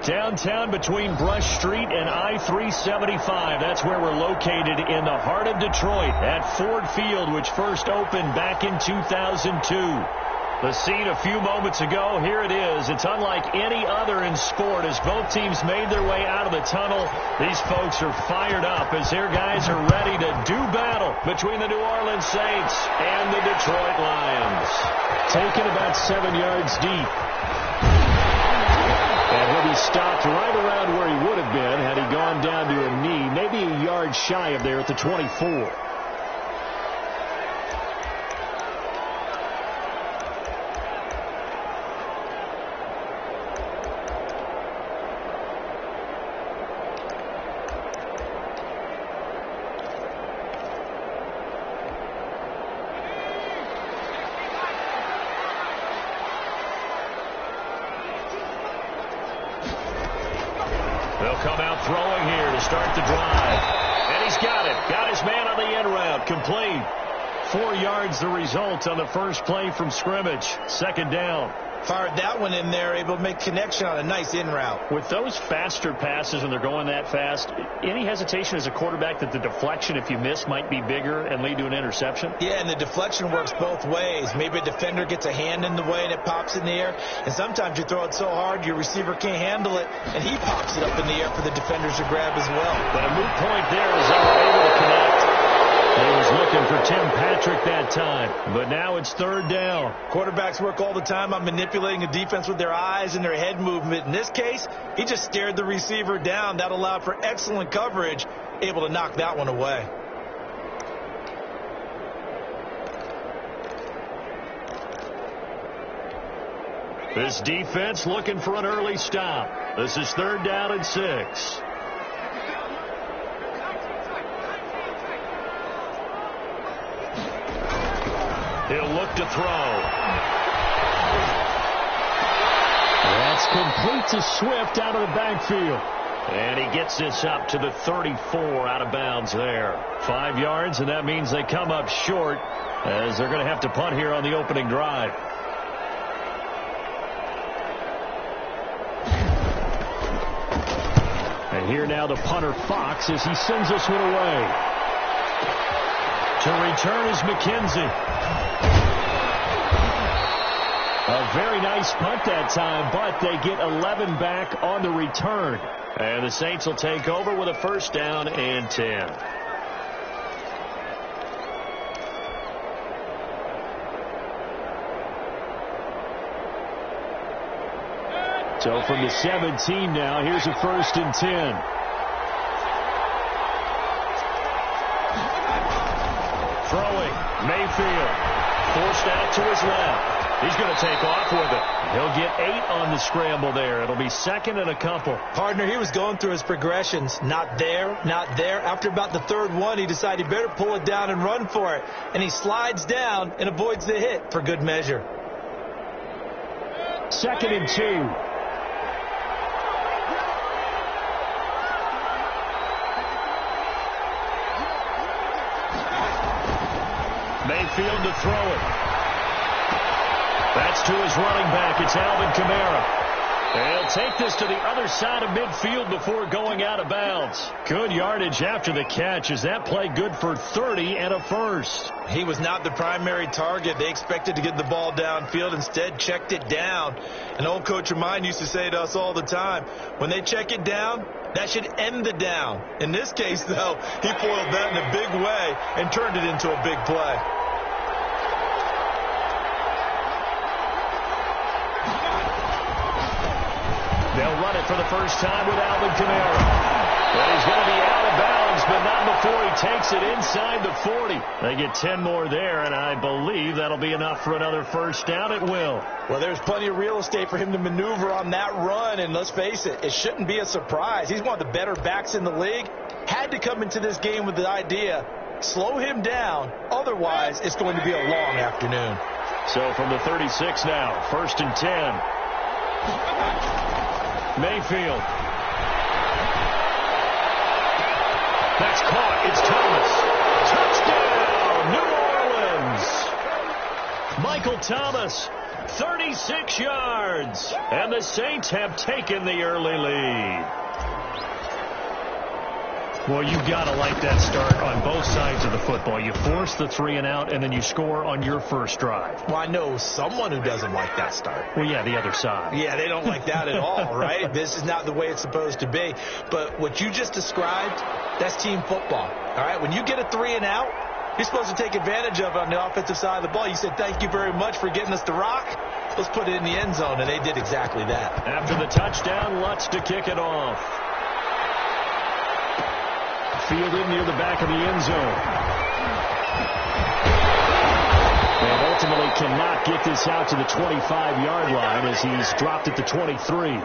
Downtown between Brush Street and I-375. That's where we're located in the heart of Detroit at Ford Field, which first opened back in 2002. The scene a few moments ago, here it is. It's unlike any other in sport as both teams made their way out of the tunnel. These folks are fired up as their guys are ready to do battle between the New Orleans Saints and the Detroit Lions. Taken about 7 yards deep. And he'll be stopped right around where he would have been had he gone down to a knee, maybe a yard shy of there at the 24. They'll come out throwing here to start the drive. And he's got it. Got his man on the end route. Complete. 4 yards the result on the first play from scrimmage. Second down. Fired that one in there, able to make connection on a nice in route. With those faster passes and they're going that fast, any hesitation as a quarterback that the deflection, if you miss, might be bigger and lead to an interception? Yeah, and the deflection works both ways. Maybe a defender gets a hand in the way and it pops in the air. And sometimes you throw it so hard your receiver can't handle it, and he pops it up in the air for the defenders to grab as well. But a moot point there is they were able to connect. He was looking for Tim Patrick that time, but now it's third down. Quarterbacks work all the time on manipulating a defense with their eyes and their head movement. In this case, he just stared the receiver down. That allowed for excellent coverage, able to knock that one away. This defense looking for an early stop. This is third down and 6. He'll look to throw. That's complete to Swift out of the backfield. And he gets this up to the 34 out of bounds there. 5 yards, and that means they come up short as they're going to have to punt here on the opening drive. And here now the punter Fox as he sends this one away. To return is McKenzie. A very nice punt that time, but they get 11 back on the return. And the Saints will take over with a first down and 10. So from the 17 now, here's a first and 10. Throwing, Mayfield, forced out to his left. He's going to take off with it. He'll get 8 on the scramble there. It'll be second and a couple. Partner, he was going through his progressions. Not there, not there. After about the third one, he decided he better pull it down and run for it. And he slides down and avoids the hit for good measure. Second and 2. Mayfield to throw it. That's to his running back. It's Alvin Kamara. He'll take this to the other side of midfield before going out of bounds. Good yardage after the catch. Is that play good for 30 and a first? He was not the primary target. They expected to get the ball downfield. Instead, checked it down. An old coach of mine used to say to us all the time, when they check it down, that should end the down. In this case, though, he foiled that in a big way and turned it into a big play. They'll run it for the first time with Alvin Kamara. And he's going to be out of bounds, but not before he takes it inside the 40. They get 10 more there, and I believe that'll be enough for another first down. It will. Well, there's plenty of real estate for him to maneuver on that run, and let's face it, it shouldn't be a surprise. He's one of the better backs in the league. Had to come into this game with the idea, slow him down, otherwise it's going to be a long afternoon. So from the 36 now, first and 10. Mayfield. That's caught. It's Thomas. Touchdown, New Orleans. Michael Thomas 36 yards. And the Saints have taken the early lead. Well, you've got to like that start on both sides of the football. You force the 3 and out, and then you score on your first drive. Well, I know someone who doesn't like that start. Well, yeah, the other side. Yeah, they don't like that at all, right? This is not the way it's supposed to be. But what you just described, that's team football, all right? When you get a 3 and out, you're supposed to take advantage of it on the offensive side of the ball. You said, thank you very much for getting us the rock. Let's put it in the end zone, and they did exactly that. After the touchdown, Lutz to kick it off. Fielded near the back of the end zone. And ultimately cannot get this out to the 25-yard line as he's dropped at the 23.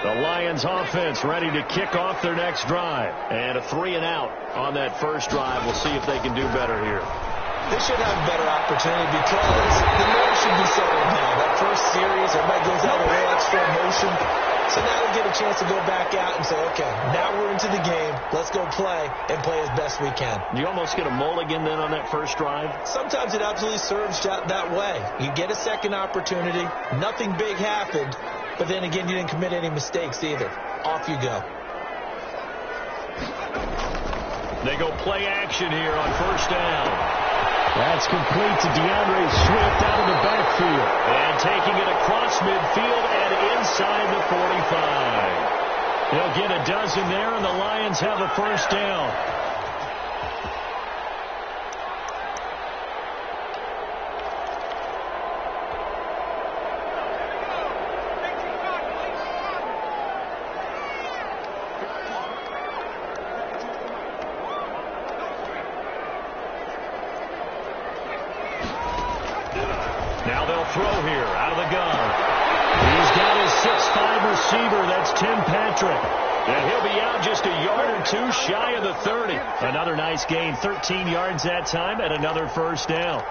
The Lions offense ready to kick off their next drive. And a 3 and out on that first drive. We'll see if they can do better here. They should have a better opportunity because the note should be settled now. That first series, everybody goes out a little extra emotion. So now they get a chance to go back out and say, okay, now we're into the game. Let's go play and play as best we can. Do you almost get a mulligan then on that first drive? Sometimes it absolutely serves that way. You get a second opportunity. Nothing big happened. But then again, you didn't commit any mistakes either. Off you go. They go play action here on first down. That's complete to DeAndre Swift out of the backfield. And taking it across midfield and inside the 45. They'll get a dozen there, and the Lions have a first down. Now they'll throw here out of the gun. He's got his 6'5" receiver. That's Tim Patrick. And he'll be out just a yard or two shy of the 30. Another nice gain, 13 yards that time, and another first down.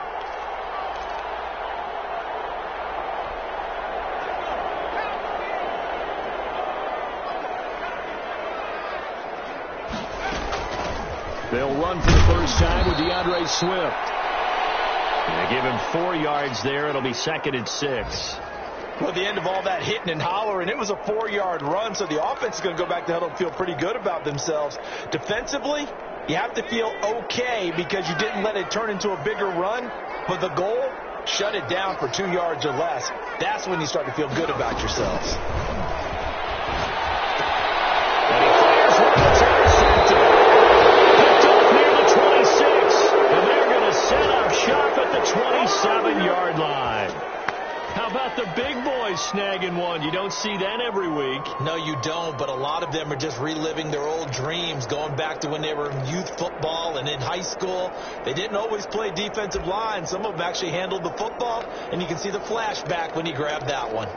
They'll run for the first time with DeAndre Swift. They give him 4 yards there. It'll be 2nd and 6. Well, at the end of all that hitting and hollering, it was a 4-yard run, so the offense is going to go back to huddle and feel pretty good about themselves. Defensively, you have to feel okay because you didn't let it turn into a bigger run, but the goal, shut it down for 2 yards or less. That's when you start to feel good about yourselves. And he fires one. It's intercepted. Picked off near the 26. And they're going to set up shop at the 27-yard line. How about the big boys snagging one? You don't see that every week. No, you don't, but a lot of them are just reliving their old dreams, going back to when they were in youth football and in high school. They didn't always play defensive line. Some of them actually handled the football, and you can see the flashback when he grabbed that one.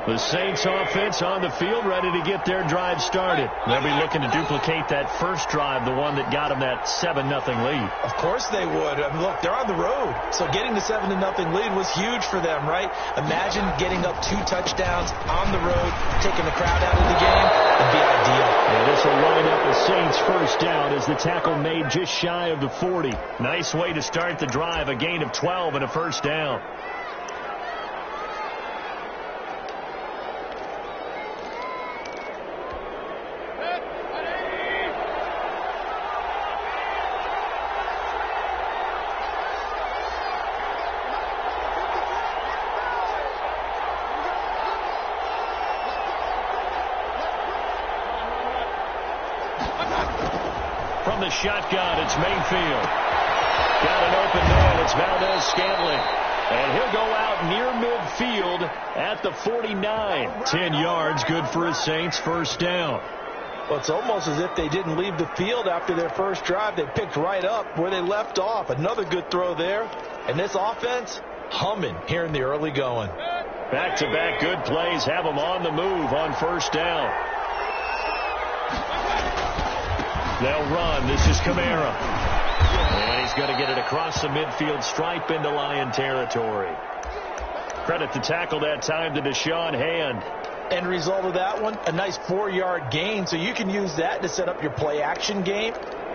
The Saints offense on the field ready to get their drive started. They'll be looking to duplicate that first drive, the one that got them that 7-0 lead. Of course they would. I mean, look, they're on the road. So getting the 7-0 lead was huge for them, right? Imagine getting up 2 touchdowns on the road, taking the crowd out of the game. It'd be ideal. And this will line up the Saints first down as the tackle made just shy of the 40. Nice way to start the drive, a gain of 12 and a first down. From the shotgun, it's Mayfield. Got an open man. It's Valdez-Scantling. And he'll go out near midfield at the 49. 10 yards, good for a Saints first down. Well, it's almost as if they didn't leave the field after their first drive. They picked right up where they left off. Another good throw there. And this offense, humming here in the early going. Back-to-back good plays have them on the move on first down. They'll run. This is Kamara. And he's going to get it across the midfield stripe into Lion territory. Credit the tackle that time to Deshaun Hand. End result of that one, a nice 4-yard gain. So you can use that to set up your play-action game,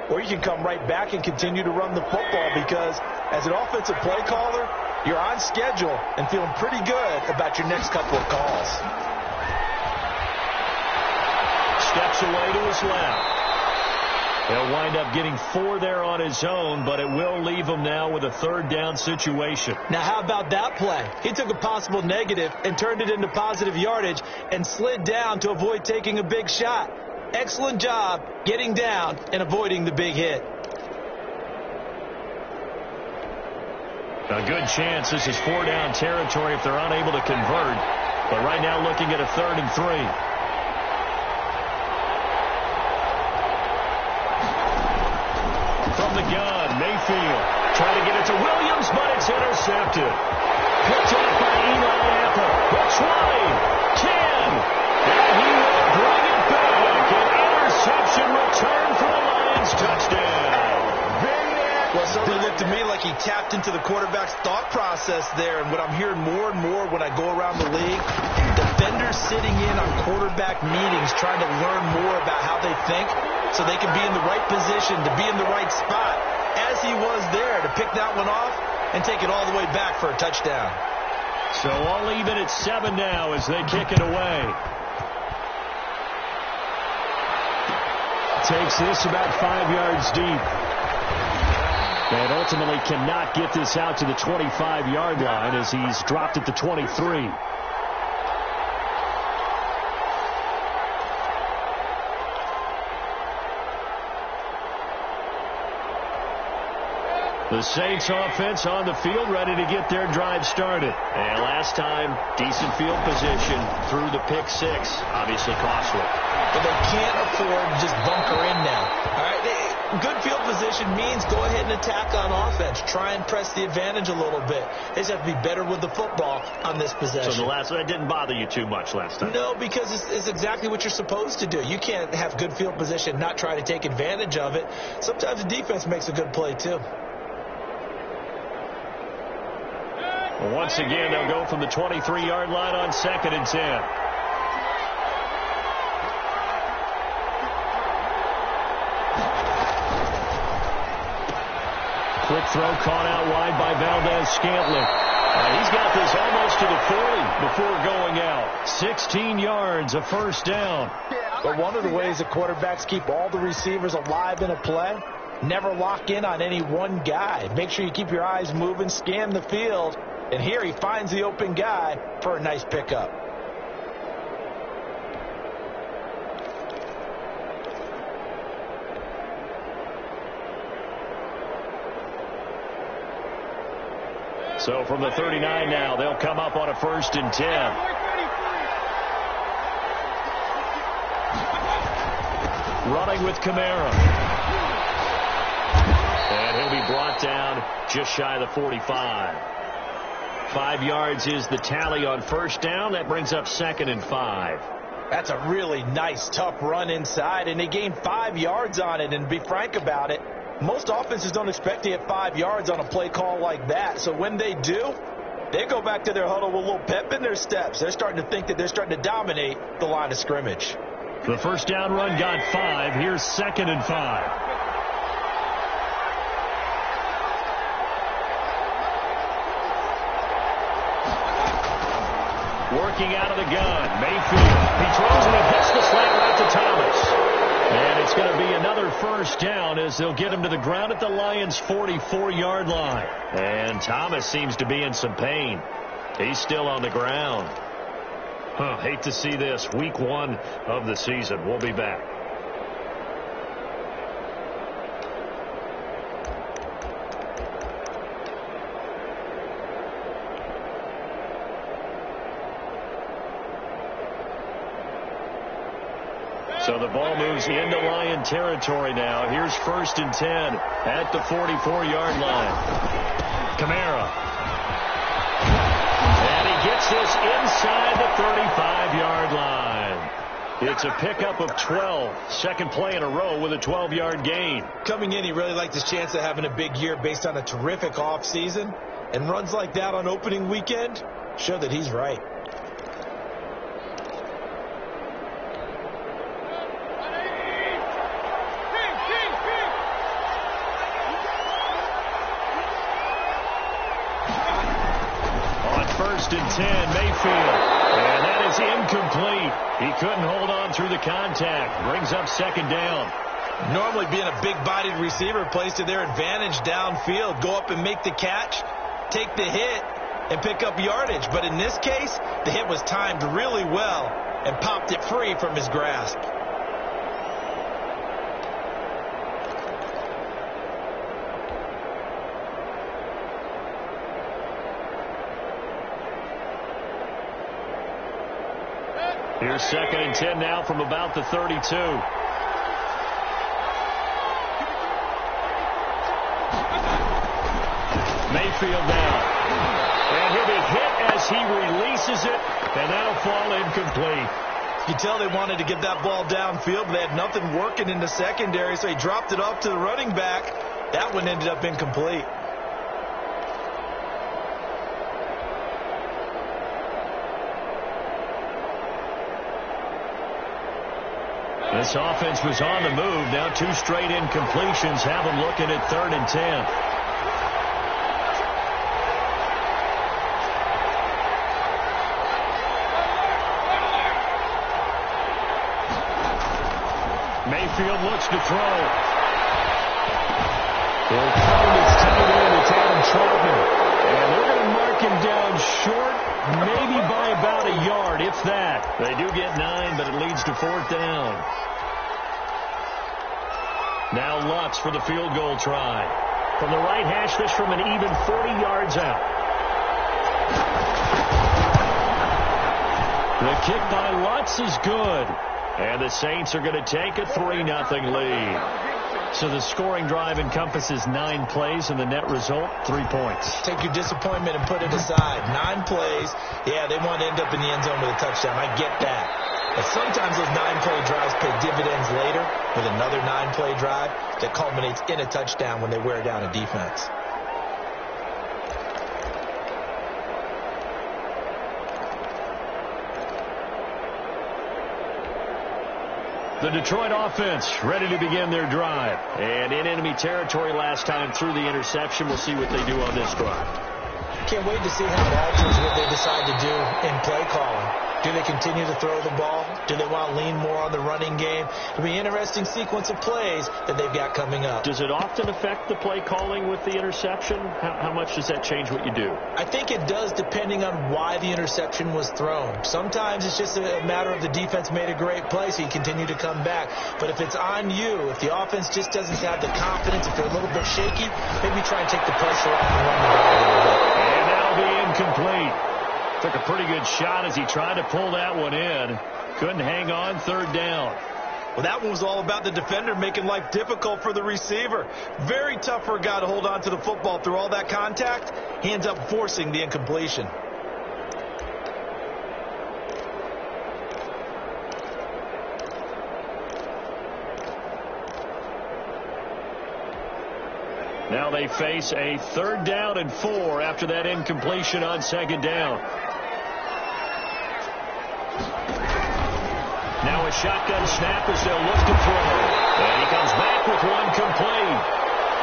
or you can come right back and continue to run the football because as an offensive play caller, you're on schedule and feeling pretty good about your next couple of calls. Steps away to his left. He'll wind up getting 4 there on his own, but it will leave him now with a 3rd down situation. Now, how about that play? He took a possible negative and turned it into positive yardage and slid down to avoid taking a big shot. Excellent job getting down and avoiding the big hit. A good chance this is 4-down territory if they're unable to convert. But right now looking at a 3rd and 3. From the gun, Mayfield trying to get it to Williams, but it's intercepted. Picked up by Eli Apple. The 20, 10, and he will bring it back. An interception return for the Lions touchdown. Well, it certainly looked to me like he tapped into the quarterback's thought process there. And what I'm hearing more and more when I go around the league, defenders sitting in on quarterback meetings trying to learn more about how they think so they can be in the right position to be in the right spot, as he was there to pick that one off and take it all the way back for a touchdown. So all even at 7 now as they kick it away. Takes this about 5 yards deep. And ultimately cannot get this out to the 25-yard line as he's dropped at the 23. The Saints offense on the field ready to get their drive started. And last time, decent field position through the pick 6. Obviously costly. But they can't afford to just bunker in now. All right, good field position means go ahead and attack on offense. Try and press the advantage a little bit. They just have to be better with the football on this possession. So that didn't bother you too much last time? No, because it's exactly what you're supposed to do. You can't have good field position, not try to take advantage of it. Sometimes the defense makes a good play too. Once again, they'll go from the 23-yard line on 2nd and 10. Quick throw caught out wide by Valdez-Scantling. He's got this almost to the 40 before going out. 16 yards, a 1st down. But one of the ways that quarterbacks keep all the receivers alive in a play, never lock in on any one guy. Make sure you keep your eyes moving, scan the field. And here he finds the open guy for a nice pickup. So from the 39 now, they'll come up on a 1st and 10. Running with Kamara. And he'll be brought down just shy of the 45. 5 yards is the tally on 1st down. That brings up 2nd and 5. That's a really nice, tough run inside, and they gained 5 yards on it. And to be frank about it, most offenses don't expect to get 5 yards on a play call like that. So when they do, they go back to their huddle with a little pep in their steps. They're starting to think that they're starting to dominate the line of scrimmage. The 1st down run got 5. Here's 2nd and 5. Working out of the gun, Mayfield. He throws and it hits the slant right to Thomas. And it's going to be another 1st down as they'll get him to the ground at the Lions' 44-yard line. And Thomas seems to be in some pain. He's still on the ground. Hate to see this. Week 1 of the season. We'll be back. So the ball moves into Lion territory now. Here's 1st and 10 at the 44-yard line. Kamara. And he gets this inside the 35-yard line. It's a pickup of 12. Second play in a row with a 12-yard gain. Coming in, he really liked his chance of having a big year based on a terrific offseason. And runs like that on opening weekend show that he's right. first and 10, Mayfield. And that is incomplete. He couldn't hold on through the contact. Brings up second down. Normally being a big-bodied receiver plays to their advantage downfield. Go up and make the catch, take the hit, and pick up yardage. But in this case, the hit was timed really well and popped it free from his grasp. Here's second and 10 now from about the 32. Mayfield now. And he'll be hit as he releases it, and that'll fall incomplete. You tell they wanted to get that ball downfield, but they had nothing working in the secondary, so he dropped it off to the running back. That one ended up incomplete. This offense was on the move. Now two straight incompletions have them looking at third and 10. Mayfield looks to throw. He'll find his tight end. It's Adam Troutman. And they're going to mark him down short, maybe by about a yard, if that. They do get 9, but it leads to fourth down. Now Lutz for the field goal try. From the right hash, this from an even 40 yards out. The kick by Lutz is good. And the Saints are going to take a 3-0 lead. So the scoring drive encompasses 9 plays, and the net result, 3 points. Take your disappointment and put it aside. 9 plays. Yeah, they want to end up in the end zone with a touchdown. I get that. But sometimes those 9-play drives pay dividends later with another 9-play drive that culminates in a touchdown when they wear down a defense. The Detroit offense ready to begin their drive. And in enemy territory last time through the interception. We'll see what they do on this drive. Can't wait to see how it alters what they decide to do in play calling. Do they continue to throw the ball? Do they want to lean more on the running game? It'll be an interesting sequence of plays that they've got coming up. Does it often affect the play calling with the interception? How much does that change what you do? I think it does, depending on why the interception was thrown. Sometimes it's just a matter of the defense made a great play, so you continue to come back. But if it's on you, if the offense just doesn't have the confidence, if they're a little bit shaky, maybe try and take the pressure off and run the ball a little bit. And that'll be incomplete. Took a pretty good shot as he tried to pull that one in. Couldn't hang on, third down. Well, that one was all about the defender making life difficult for the receiver. Very tough for a guy to hold on to the football through all that contact. He ends up forcing the incompletion. Now they face a 3rd down and 4 after that incompletion on 2nd down. Now a shotgun snap as they'll look to throw. And he comes back with one complete.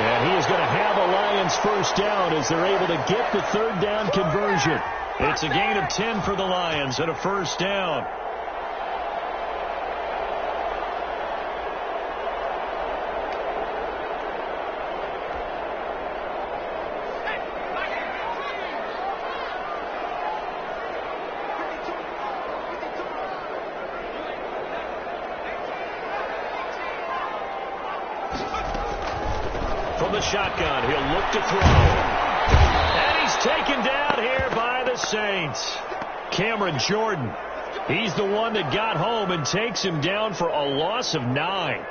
And he is going to have a Lions first down as they're able to get the 3rd down conversion. It's a gain of 10 for the Lions and a first down. Shotgun. He'll look to throw. And he's taken down here by the Saints. Cameron Jordan. He's the one that got home and takes him down for a loss of 9.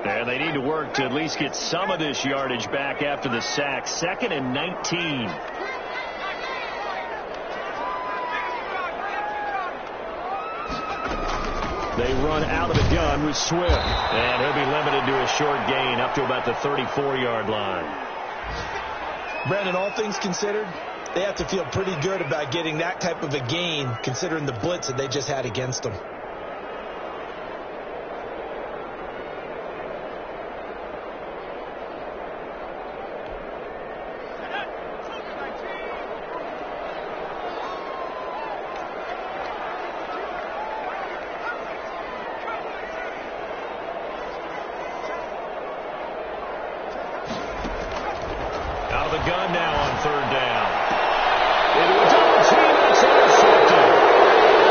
And they need to work to at least get some of this yardage back after the sack. 2nd and 19. They run out of the gun with Swift. And he'll be limited to a short gain up to about the 34-yard line. Brandon, all things considered, they have to feel pretty good about getting that type of a gain considering the blitz that they just had against them. gun now on third down. Into a double team, and it's intercepted.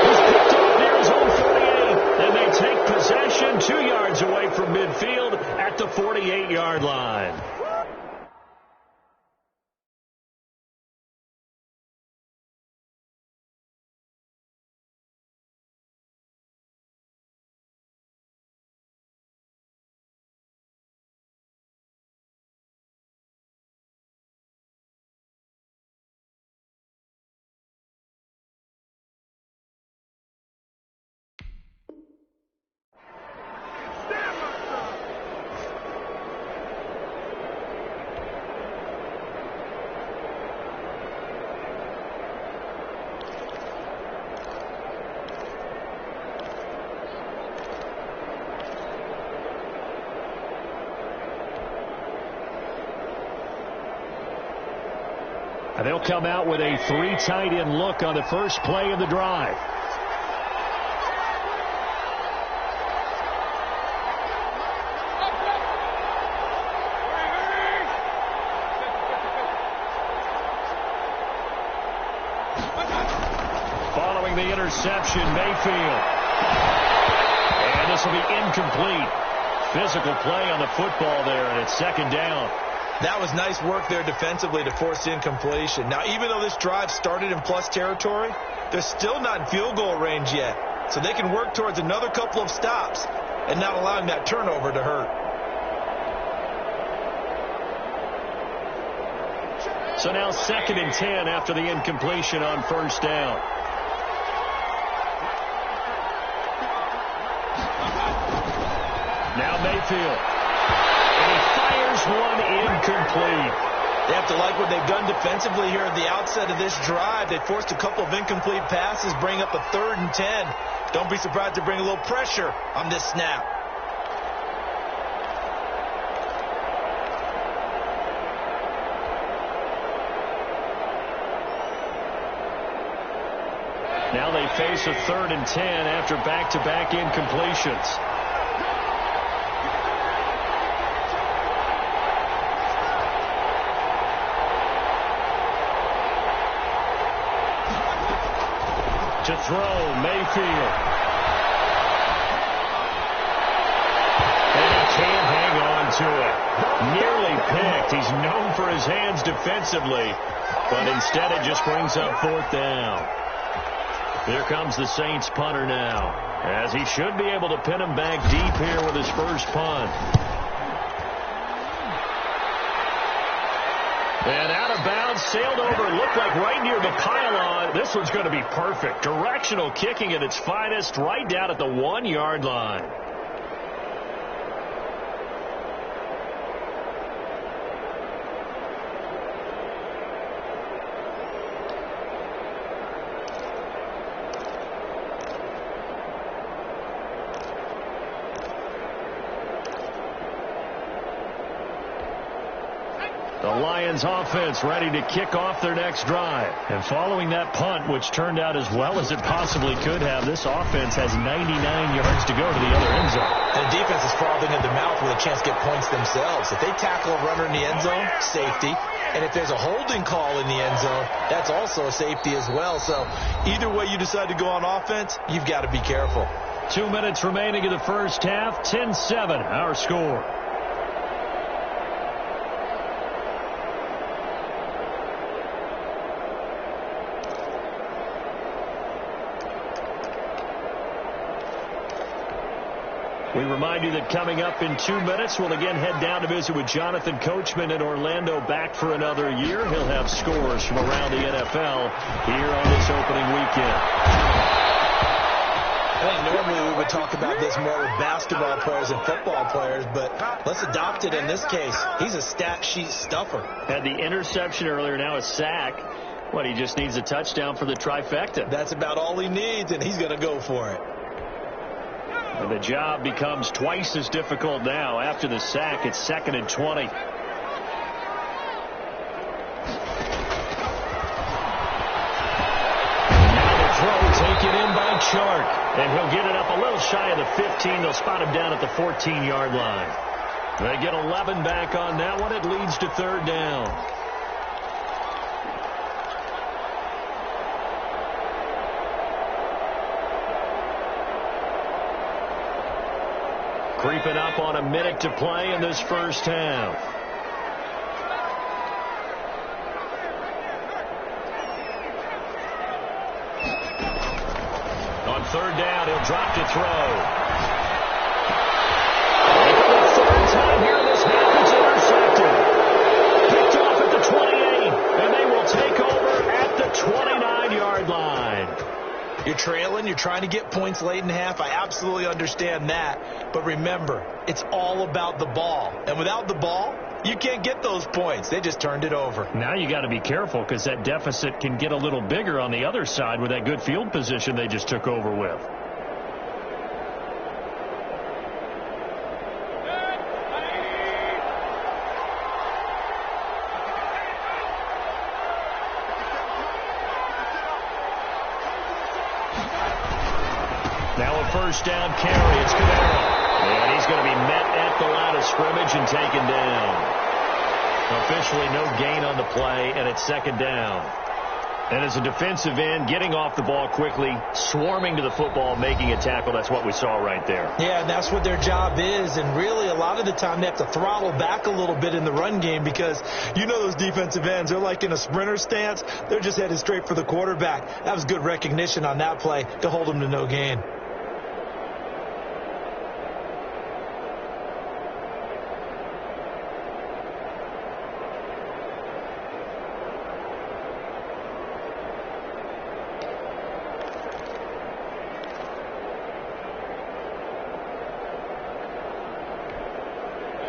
He's picked off near his own 48, and they take possession 2 yards away from midfield at the 48-yard line. And they'll come out with a 3 tight end look on the first play of the drive. Following the interception, Mayfield. And this will be incomplete. Physical play on the football there, and it's second down. That was nice work there defensively to force incompletion. Now, even though this drive started in plus territory, they're still not in field goal range yet. So they can work towards another couple of stops and not allowing that turnover to hurt. So now 2nd and 10 after the incompletion on first down. Now Mayfield. And he fires one incomplete. They have to like what they've done defensively here at the outset of this drive. They forced a couple of incomplete passes, bring up a 3rd and 10. Don't be surprised to bring a little pressure on this snap. Now they face a 3rd and 10 after back-to-back incompletions. To throw, Mayfield. And he can't hang on to it. Nearly picked. He's known for his hands defensively, but instead it just brings up 4th down. Here comes the Saints punter now, as he should be able to pin him back deep here with his first punt. And out of bounds, sailed over, looked like right near the pylon. This one's going to be perfect. Directional kicking at its finest, right down at the 1-yard line. The Lions offense ready to kick off their next drive. And following that punt, which turned out as well as it possibly could have, this offense has 99 yards to go to the other end zone. The defense is frothing at the mouth with a chance to get points themselves. If they tackle a runner in the end zone, safety. And if there's a holding call in the end zone, that's also a safety as well. So either way you decide to go on offense, you've got to be careful. 2 minutes remaining in the first half. 10-7, our score. We remind you that coming up in 2 minutes, we'll again head down to visit with Jonathan Coachman in Orlando, back for another year. He'll have scores from around the NFL here on this opening weekend. I think normally we would talk about this more with basketball players and football players, but let's adopt it in this case. He's a stat sheet stuffer. Had the interception earlier, now a sack. What, he just needs a touchdown for the trifecta. That's about all he needs, and he's going to go for it. And the job becomes twice as difficult now. After the sack, it's 2nd and 20. Now the throw taken in by Chark. And he'll get it up a little shy of the 15. They'll spot him down at the 14-yard line. They get 11 back on that one. It leads to 3rd down. Creeping up on a minute to play in this first half. On third down, he'll drop to throw. And for the third time here in this half, it's intercepted. Picked off at the 28, and they will take over at the 29-yard line. You're trailing. You're trying to get points late in the half. I absolutely understand that. But remember, it's all about the ball. And without the ball, you can't get those points. They just turned it over. Now you got to be careful because that deficit can get a little bigger on the other side with that good field position they just took over with. Now a first down carry. It's Camaro. And he's going to be met at the line of scrimmage and taken down. Officially no gain on the play, and it's second down. And as a defensive end, getting off the ball quickly, swarming to the football, making a tackle, that's what we saw right there. Yeah, and that's what their job is. And really, a lot of the time, they have to throttle back a little bit in the run game because you know those defensive ends, they're like in a sprinter stance. They're just headed straight for the quarterback. That was good recognition on that play to hold them to no gain.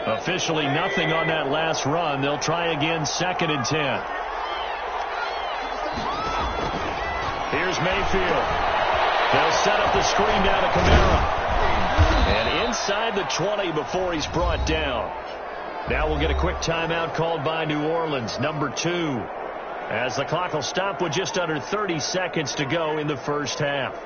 Officially nothing on that last run. They'll try again, 2nd and 10. Here's Mayfield. They'll set up the screen down to Camaro. And inside the 20 before he's brought down. Now we'll get a quick timeout called by New Orleans, number 2. As the clock will stop with just under 30 seconds to go in the first half.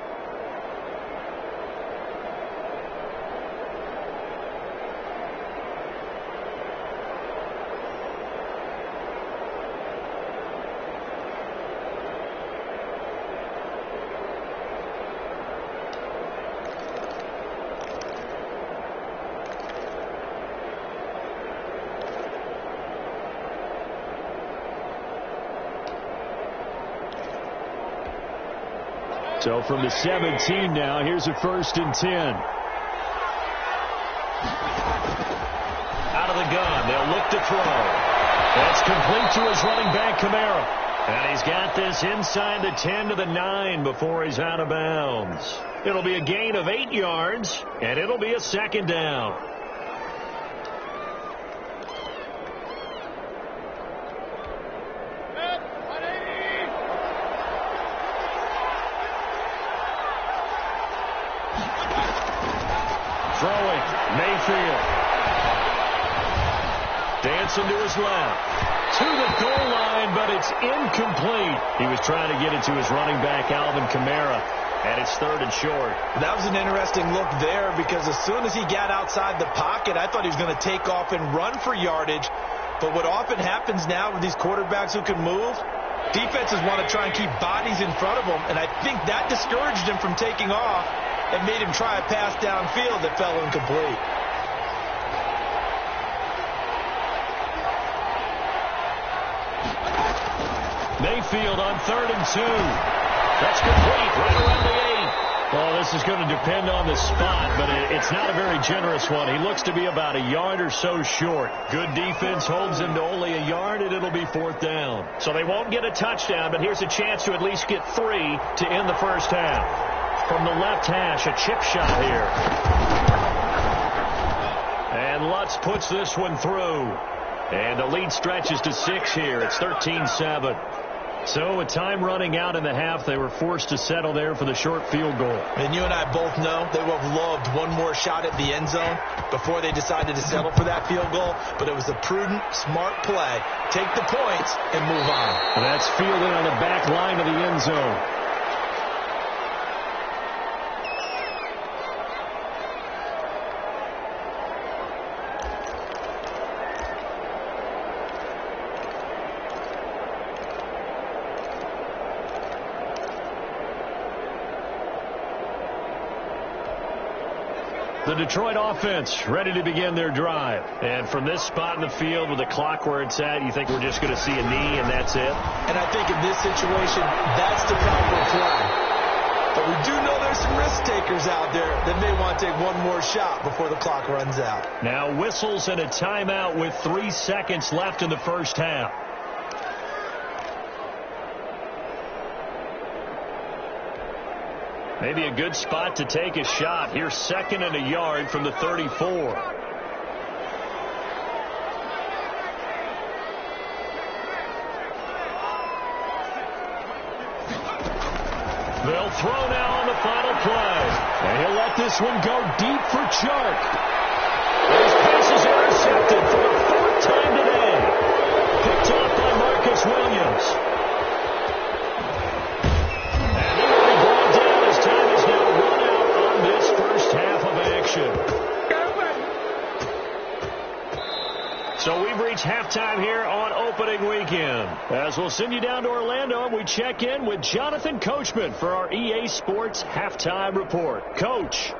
So from the 17 now, here's a 1st and 10. Out of the gun, they'll look to throw. That's complete to his running back, Camaro. And he's got this inside the 10 to the 9 before he's out of bounds. It'll be a gain of 8 yards, and it'll be a 2nd down. Throwing, Mayfield. Dancing to his left. To the goal line, but it's incomplete. He was trying to get it to his running back, Alvin Kamara, and it's 3rd and short. That was an interesting look there because as soon as he got outside the pocket, I thought he was going to take off and run for yardage. But what often happens now with these quarterbacks who can move, defenses want to try and keep bodies in front of them, and I think that discouraged him from taking off and made him try a pass downfield that fell incomplete. Mayfield on 3rd and 2. That's complete right around the 8. Well, this is going to depend on the spot, but it's not a very generous one. He looks to be about a yard or so short. Good defense holds him to only a yard, and it'll be 4th down. So they won't get a touchdown, but here's a chance to at least get 3 to end the first half. From the left hash, a chip shot here. And Lutz puts this one through. And the lead stretches to 6 here. It's 13-7. So with time running out in the half, they were forced to settle there for the short field goal. And you and I both know they would have loved one more shot at the end zone before they decided to settle for that field goal. But it was a prudent, smart play. Take the points and move on. And that's fielded on the back line of the end zone. The Detroit offense ready to begin their drive. And from this spot in the field with the clock where it's at, you think we're just going to see a knee and that's it? And I think in this situation, that's the proper play. But we do know there's some risk takers out there that may want to take one more shot before the clock runs out. Now whistles and a timeout with 3 seconds left in the first half. Maybe a good spot to take a shot. Here's 2nd and a yard from the 34. They'll throw now on the final play. And he'll let this one go deep for Chark. His pass is intercepted for the 4th time today. Picked off by Marcus Williams. So we've reached halftime here on opening weekend. As we'll send you down to Orlando, and we check in with Jonathan Coachman for our EA Sports Halftime Report. Coach.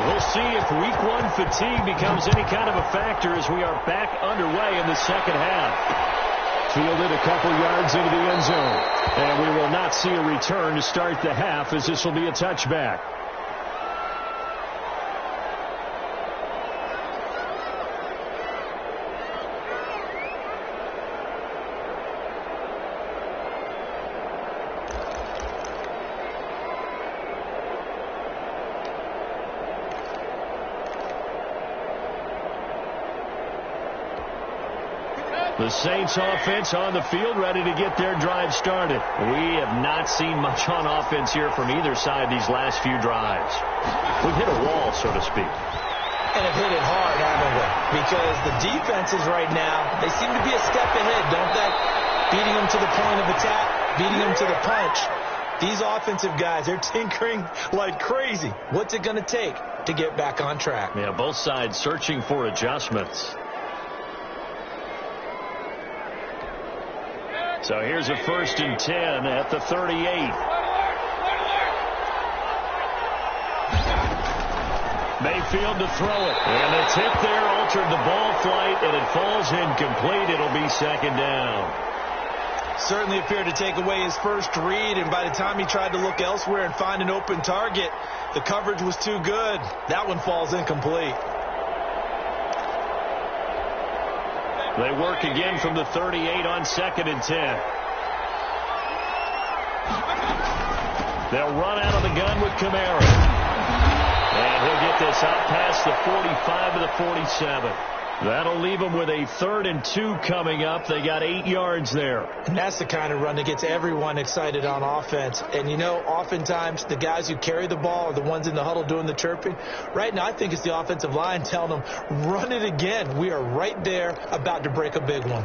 We'll see if week 1 fatigue becomes any kind of a factor as we are back underway in the second half. Fielded a couple yards into the end zone. And we will not see a return to start the half as this will be a touchback. The Saints offense on the field ready to get their drive started. We have not seen much on offense here from either side these last few drives. We've hit a wall, so to speak. And have hit it hard, haven't we? Because the defenses right now, they seem to be a step ahead, don't they? Beating them to the point of attack, beating them to the punch. These offensive guys, they're tinkering like crazy. What's it going to take to get back on track? Yeah, both sides searching for adjustments. So here's a 1st and 10 at the 38. Mayfield to throw it. And the tip there altered the ball flight, and it falls incomplete. It'll be 2nd down. Certainly appeared to take away his first read, and by the time he tried to look elsewhere and find an open target, the coverage was too good. That one falls incomplete. They work again from the 38 on 2nd and 10. They'll run out of the gun with Kamara. And he'll get this out past the 45 to the 47. That'll leave them with a 3rd and 2 coming up. They got 8 yards there. And that's the kind of run that gets everyone excited on offense. And, you know, oftentimes the guys who carry the ball are the ones in the huddle doing the chirping. Right now, I think it's the offensive line telling them, run it again. We are right there about to break a big one.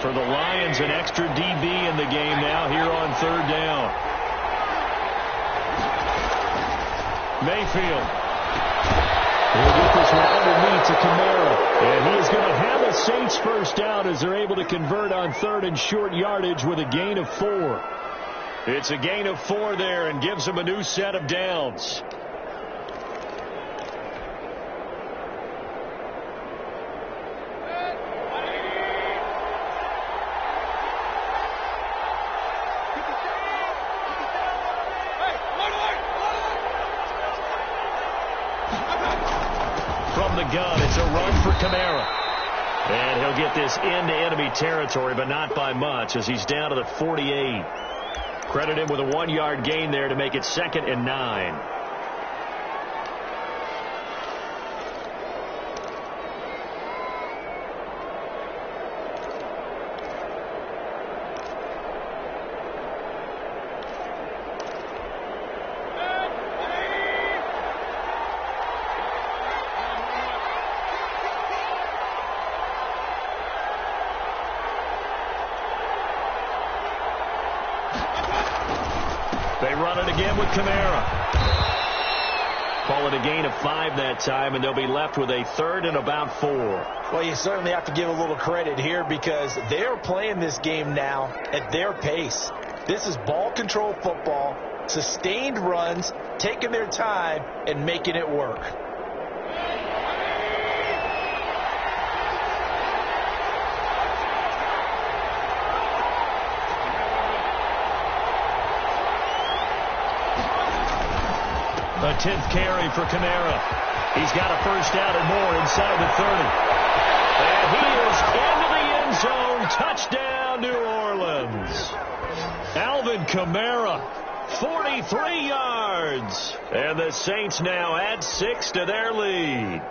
For the Lions, an extra DB in the game now here on 3rd down. Mayfield. He'll get this one underneath to Kamara. And he is going to have a Saints first down as they're able to convert on 3rd and short yardage with a gain of 4. It's a gain of 4 there and gives them a new set of downs. From the gun, it's a run for Kamara. And he'll get this into enemy territory, but not by much as he's down to the 48. Credit him with a 1-yard gain there to make it 2nd and 9. They run it again with Kamara. Call it a gain of 5 that time, and they'll be left with a 3rd and about 4. Well, you certainly have to give a little credit here because they're playing this game now at their pace. This is ball control football, sustained runs, taking their time, and making it work. The 10th carry for Kamara. He's got a first down and more inside the 30. And he is into the end zone. Touchdown, New Orleans. Alvin Kamara, 43 yards. And the Saints now add 6 to their lead.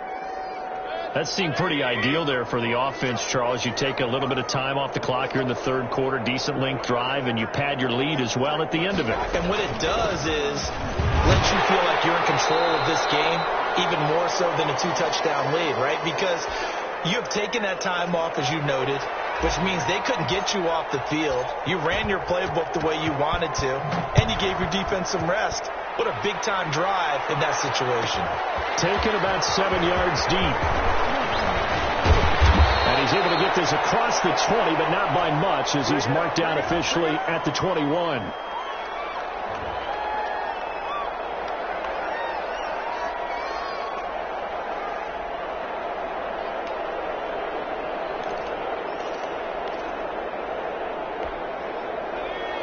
That seemed pretty ideal there for the offense, Charles. You take a little bit of time off the clock here in the 3rd quarter, decent length drive, and you pad your lead as well at the end of it. And what it does is lets you feel like you're in control of this game, even more so than a 2-touchdown lead, right? Because you have taken that time off, as you noted, which means they couldn't get you off the field. You ran your playbook the way you wanted to, and you gave your defense some rest. What a big-time drive in that situation. Taken about 7 yards deep. And he's able to get this across the 20, but not by much, as he's marked down officially at the 21.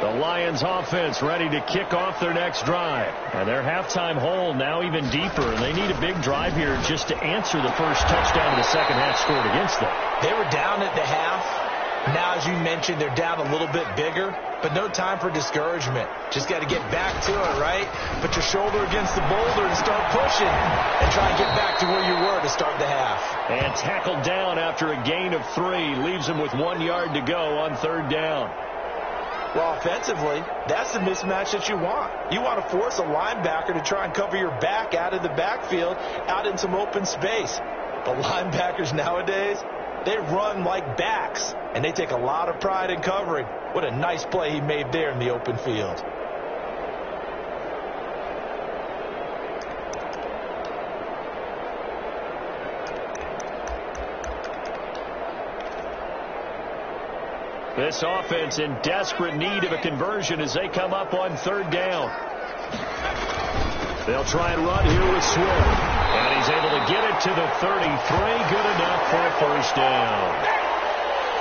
The Lions offense ready to kick off their next drive. And their halftime hole now even deeper. And they need a big drive here just to answer the first touchdown of the second half scored against them. They were down at the half. Now, as you mentioned, they're down a little bit bigger. But no time for discouragement. Just got to get back to it, right? Put your shoulder against the boulder and start pushing. And try and get back to where you were to start the half. And tackled down after a gain of 3. Leaves them with 1 yard to go on 3rd down. Well, offensively, that's the mismatch that you want. You want to force a linebacker to try and cover your back out of the backfield, out in some open space. But linebackers nowadays, they run like backs, and they take a lot of pride in covering. What a nice play he made there in the open field. This offense in desperate need of a conversion as they come up on 3rd down. They'll try and run here with Swift. And he's able to get it to the 33. Good enough for a first down.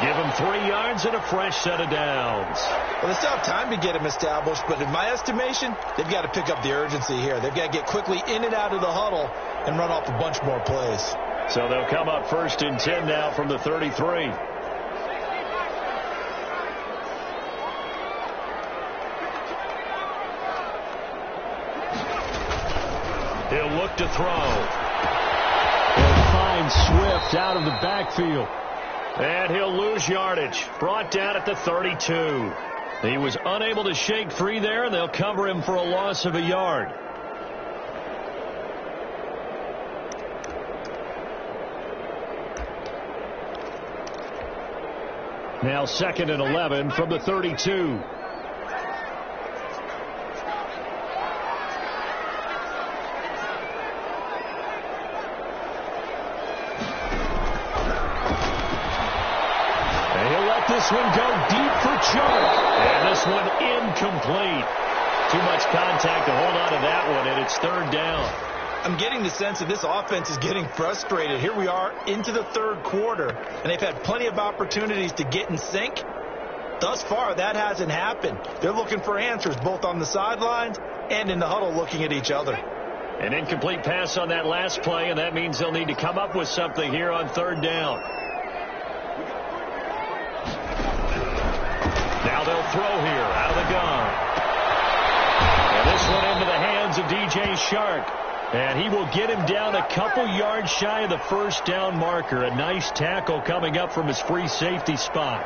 Give him 3 yards and a fresh set of downs. Well, they still have time to get him established, but in my estimation, they've got to pick up the urgency here. They've got to get quickly in and out of the huddle and run off a bunch more plays. So they'll come up 1st and 10 now from the 33. He'll look to throw. He'll find Swift out of the backfield. And he'll lose yardage. Brought down at the 32. He was unable to shake free there, and they'll cover him for a loss of a yard. Now 2nd and 11 from the 32. This one go deep for Chark. And this one incomplete. Too much contact to hold on to that one, and it's 3rd down. I'm getting the sense that this offense is getting frustrated. Here we are into the 3rd quarter, and they've had plenty of opportunities to get in sync. Thus far, that hasn't happened. They're looking for answers both on the sidelines and in the huddle looking at each other. An incomplete pass on that last play, and that means they'll need to come up with something here on 3rd down. Now they'll throw here out of the gun. And this one into the hands of DJ Chark. And he will get him down a couple yards shy of the first down marker. A nice tackle coming up from his free safety spot.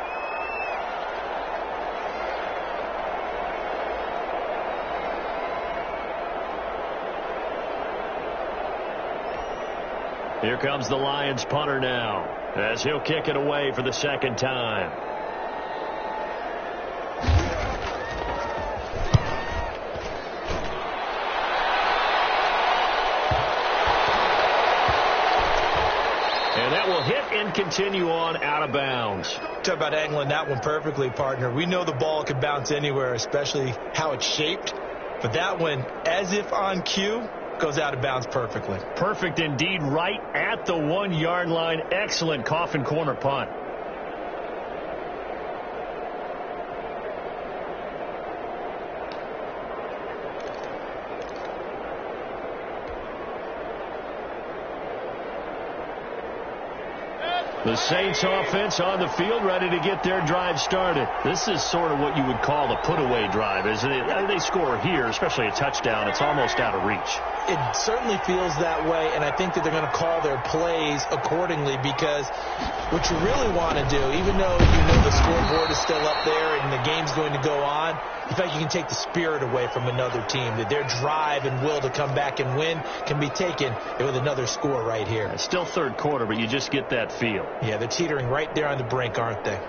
Here comes the Lions punter now, as he'll kick it away for the 2nd time. And that will hit and continue on out of bounds. Talk about angling that one perfectly, partner. We know the ball can bounce anywhere, especially how it's shaped. But that one, as if on cue, goes out of bounds perfectly. Perfect indeed, right at the 1-yard line. Excellent coffin corner punt. The Saints offense on the field, ready to get their drive started. This is sort of what you would call a put-away drive, isn't it? They score here, especially a touchdown. It's almost out of reach. It certainly feels that way, and I think that they're going to call their plays accordingly, because what you really want to do, even though you know the scoreboard is still up there and the game's going to go on, in fact, you can take the spirit away from another team, that their drive and will to come back and win can be taken with another score right here. It's still third quarter, but you just get that feel. Yeah, they're teetering right there on the brink, aren't they?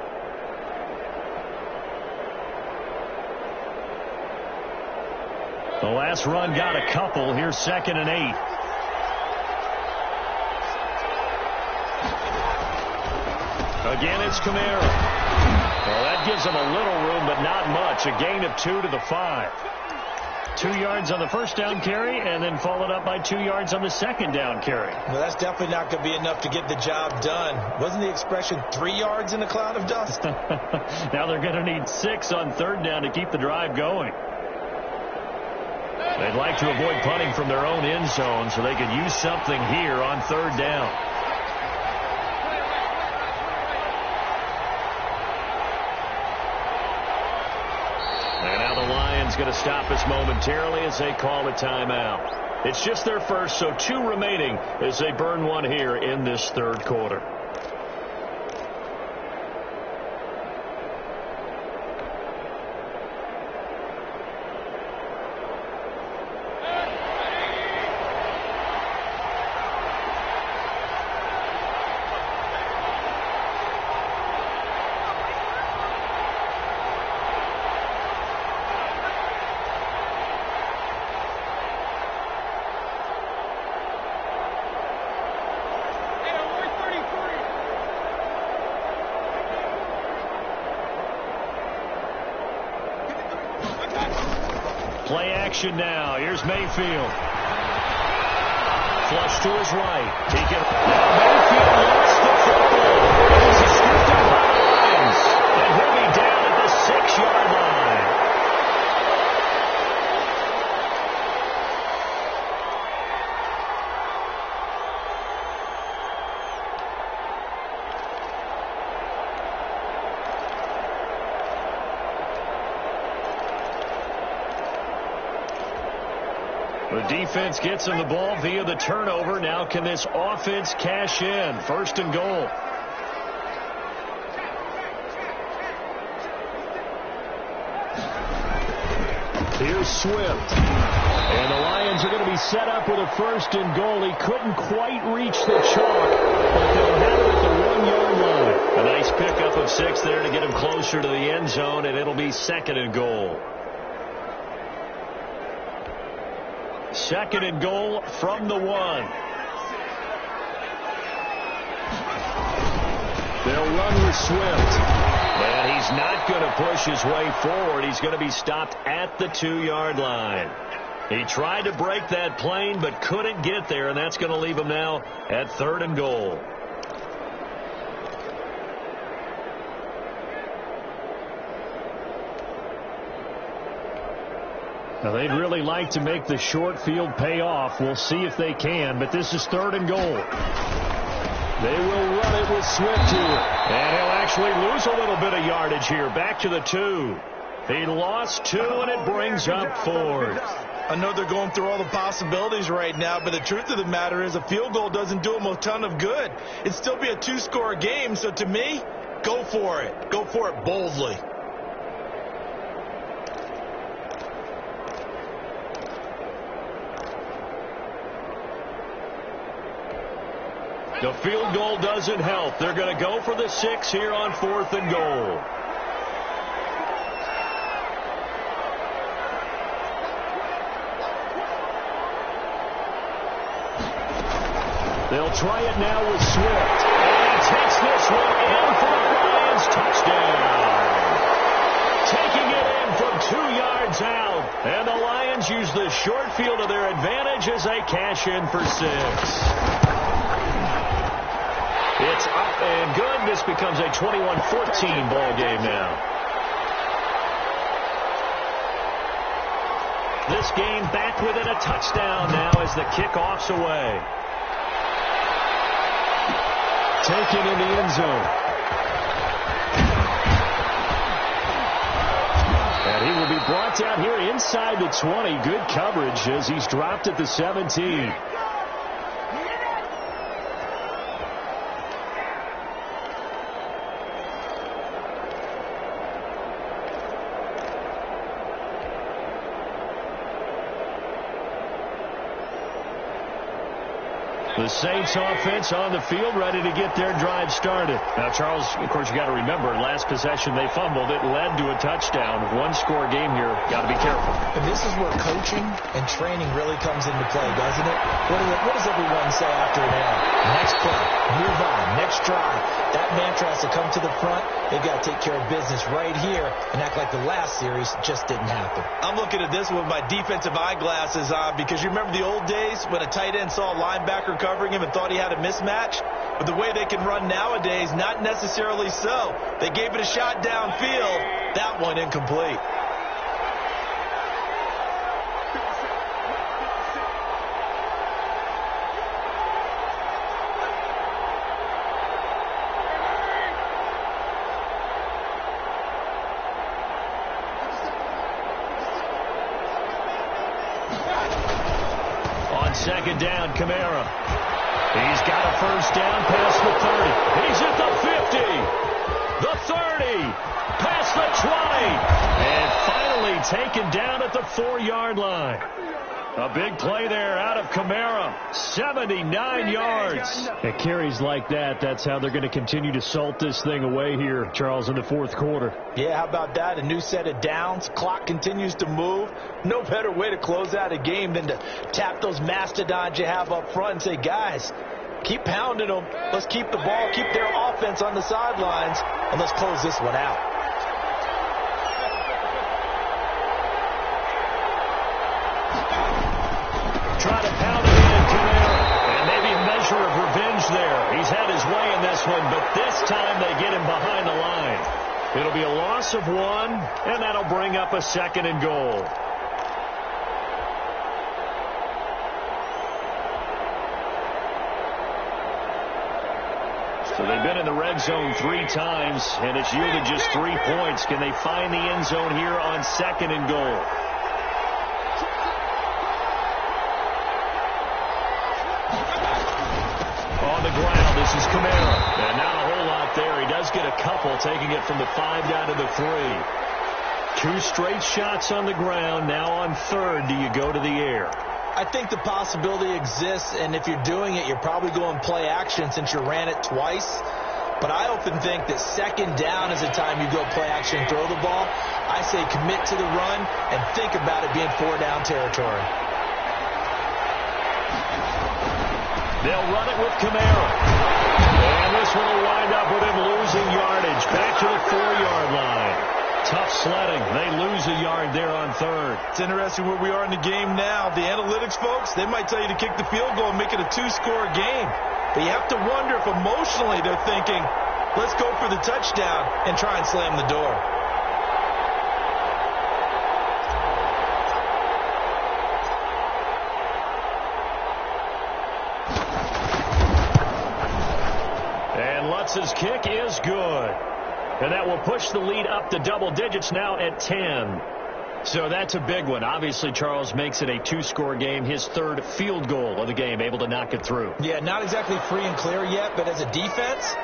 The last run got a couple. Here's 2nd and 8. Again, it's Kamara. Well, that gives them a little room, but not much. A gain of 2 to the 5. 2 yards on the first down carry, and then followed up by 2 yards on the second down carry. Well, that's definitely not going to be enough to get the job done. Wasn't the expression 3 yards in a cloud of dust? Now they're going to need 6 on third down to keep the drive going. They'd like to avoid punting from their own end zone so they could use something here on third down. And now the Lions going to stop us momentarily as they call a timeout. It's just their first, so 2 remaining as they burn one here in this third quarter. Play action now. Here's Mayfield. Flush to his right. He can. Now Mayfield lost the football. This is scooped up by the Lions. And he'll be down at the 6-yard line. The defense gets him the ball via the turnover. Now can this offense cash in? 1st and goal. Here's Swift. And the Lions are going to be set up with a 1st and goal. He couldn't quite reach the chalk, but they'll have it at the 1-yard line. A nice pickup of 6 there to get him closer to the end zone, and it'll be 2nd and goal. 2nd and goal from the 1. They'll run with Swift. And he's not going to push his way forward. He's going to be stopped at the 2-yard line. He tried to break that plane but couldn't get there, and that's going to leave him now at 3rd and goal. Now, they'd really like to make the short field pay off. We'll see if they can, but this is 3rd and goal. They will run it with Swift here. And he'll actually lose a little bit of yardage here. Back to the 2. He lost 2, and it brings up 4th. I know they're going through all the possibilities right now, but the truth of the matter is a field goal doesn't do them a ton of good. It'd still be a 2-score game, so to me, go for it. Go for it boldly. The field goal doesn't help. They're going to go for the 6 here on 4th and goal. They'll try it now with Swift. And he takes this one in for the Lions. Touchdown. Taking it in from 2 yards out. And the Lions use the short field to their advantage as they cash in for 6. It's up and good. This becomes a 21-14 ball game now. This game back within a touchdown now as the kickoff's away. Taken in the end zone. And he will be brought down here inside the 20. Good coverage as he's dropped at the 17. The Saints offense on the field, ready to get their drive started. Now, Charles, of course, you got to remember, last possession they fumbled. It led to a touchdown. One-score game here. Got to be careful. And this is where coaching and training really comes into play, doesn't it? What does everyone say after an error? Next play, move on, next drive. That mantra has to come to the front. They've got to take care of business right here and act like the last series just didn't happen. I'm looking at this with my defensive eyeglasses on because you remember the old days when a tight end saw a linebacker covering him and thought he had a mismatch? But the way they can run nowadays, not necessarily so. They gave it a shot downfield. That one incomplete. On second down, Kamara. He's got a first down past the 30. He's at the 50. The 30. Past the 20. And finally taken down at the 4-yard line. A big play there out of Kamara. 79 yards. At carries like that, that's how they're going to continue to salt this thing away here, Charles, in the fourth quarter. Yeah, how about that? A new set of downs. Clock continues to move. No better way to close out a game than to tap those mastodons you have up front and say, guys, keep pounding them. Let's keep the ball, keep their offense on the sidelines, and let's close this one out. Try to pound it in, Kamara. And maybe a measure of revenge there. He's had his way in this one, but this time they get him behind the line. It'll be a loss of 1, and that'll bring up a 2nd and goal. So they've been in the red zone 3 times, and it's yielded just 3 points. Can they find the end zone here on 2nd and goal? On the ground, this is Kamara. And not a whole lot there. He does get a couple, taking it from the 5 down to the 3. 2 straight shots on the ground. Now on 3rd, do you go to the air? I think the possibility exists, and if you're doing it, you're probably going play action since you ran it twice. But I often think that 2nd down is the time you go play action and throw the ball. I say commit to the run and think about it being 4-down territory. They'll run it with Kamara. And this one will wind up with him losing yardage. Back to the 4-yard line. Tough sledding. They lose a yard there on 3rd. It's interesting where we are in the game now. The analytics folks, they might tell you to kick the field goal and make it a 2-score game. But you have to wonder if emotionally they're thinking, let's go for the touchdown and try and slam the door. And Lutz's kick is good. And that will push the lead up to double digits now at 10. So that's a big one. Obviously, Charles makes it a 2-score game. His 3rd field goal of the game, able to knock it through. Yeah, not exactly free and clear yet, but as a defense,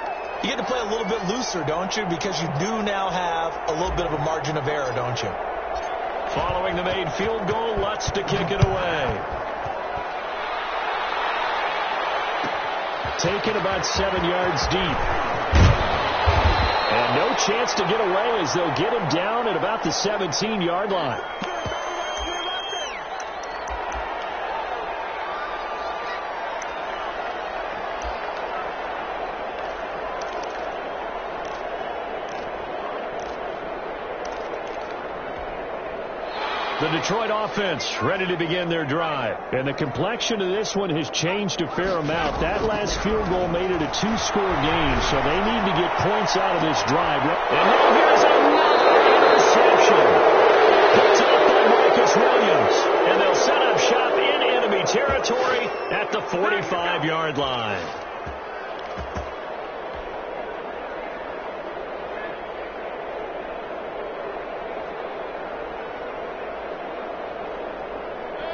you get to play a little bit looser, don't you? Because you do now have a little bit of a margin of error, don't you? Following the made field goal, Lutz to kick it away. Taken about 7 yards deep. And no chance to get away as they'll get him down at about the 17-yard line. The Detroit offense ready to begin their drive. And the complexion of this one has changed a fair amount. That last field goal made it a 2-score game, so they need to get points out of this drive. And now here's another interception. Picked up by Marcus Williams. And they'll set up shop in enemy territory at the 45-yard line.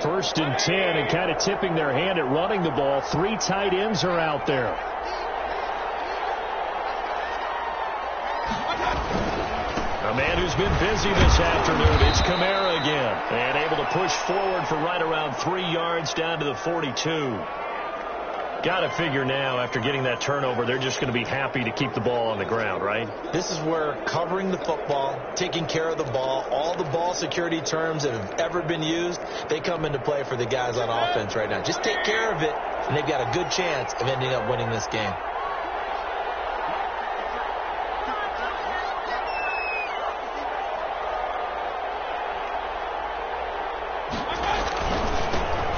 First and 10, and kind of tipping their hand at running the ball. 3 tight ends are out there. A man who's been busy this afternoon, it's Kamara again. And able to push forward for right around 3 yards down to the 42. Got to figure now, after getting that turnover, they're just going to be happy to keep the ball on the ground, right? This is where covering the football, taking care of the ball, all the ball security terms that have ever been used, they come into play for the guys on offense right now. Just take care of it, and they've got a good chance of ending up winning this game.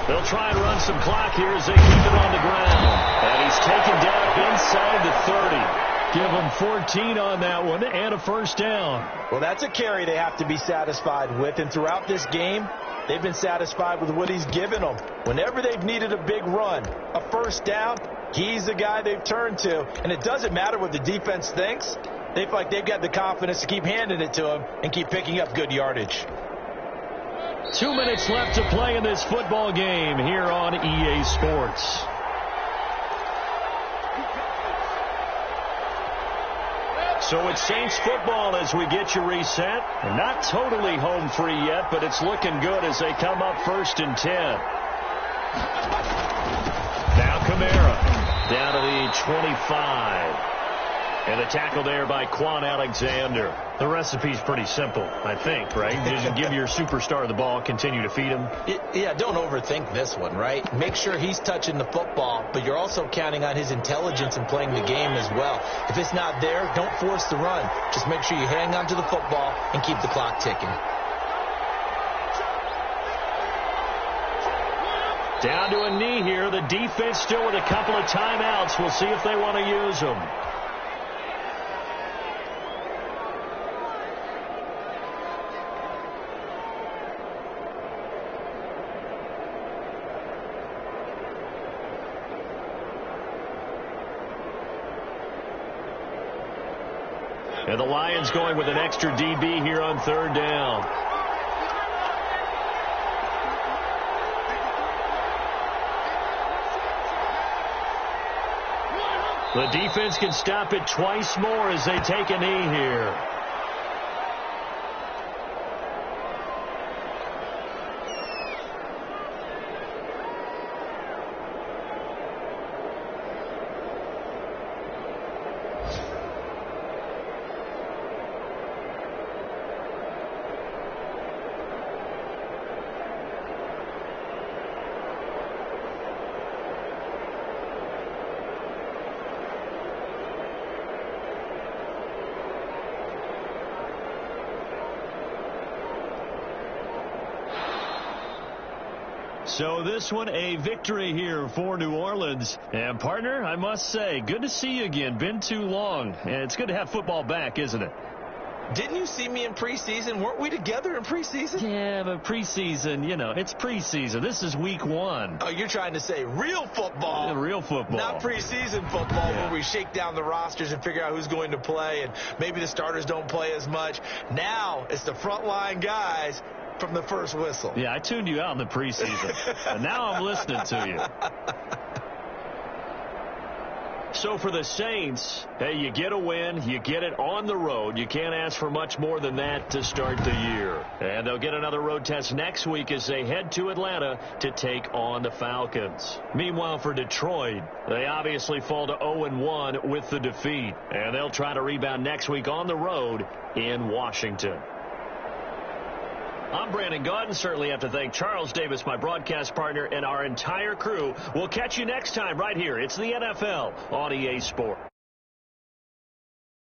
They'll try and run some clock here as they keep it on the ground. And he's taken down inside the 30. Give them 14 on that one and a first down. Well, that's a carry they have to be satisfied with. And throughout this game, they've been satisfied with what he's given them. Whenever they've needed a big run, a first down, he's the guy they've turned to. And it doesn't matter what the defense thinks. They feel like they've got the confidence to keep handing it to him and keep picking up good yardage. 2 minutes left to play in this football game here on EA Sports. So it's Saints football as we get you reset. Not totally home free yet, but it's looking good as they come up first and 10. Now Kamara down to the 25. And a tackle there by Quan Alexander. The recipe's pretty simple, I think, right? Just give your superstar the ball, continue to feed him. Yeah, don't overthink this one, right? Make sure he's touching the football, but you're also counting on his intelligence in playing the game as well. If it's not there, don't force the run. Just make sure you hang on to the football and keep the clock ticking. Down to a knee here. The defense still with a couple of timeouts. We'll see if they want to use them. And the Lions going with an extra DB here on third down. The defense can stop it twice more as they take a knee here. So this one a victory here for New Orleans. And partner, I must say, good to see you again. Been too long. And it's good to have football back, isn't it? Didn't you see me in preseason? Weren't we together in preseason? Yeah, but preseason, you know, it's preseason. This is week 1. Oh, you're trying to say real football. Yeah, real football. Not preseason football where we shake down the rosters and figure out who's going to play, and maybe the starters don't play as much. Now it's the frontline guys from the first whistle. Yeah, I tuned you out in the preseason. And now I'm listening to you. So for the Saints, hey, you get a win, you get it on the road. You can't ask for much more than that to start the year. And they'll get another road test next week as they head to Atlanta to take on the Falcons. Meanwhile, for Detroit, they obviously fall to 0-1 with the defeat. And they'll try to rebound next week on the road in Washington. I'm Brandon Gaudin. Certainly have to thank Charles Davis, my broadcast partner, and our entire crew. We'll catch you next time right here. It's the NFL on EA Sports.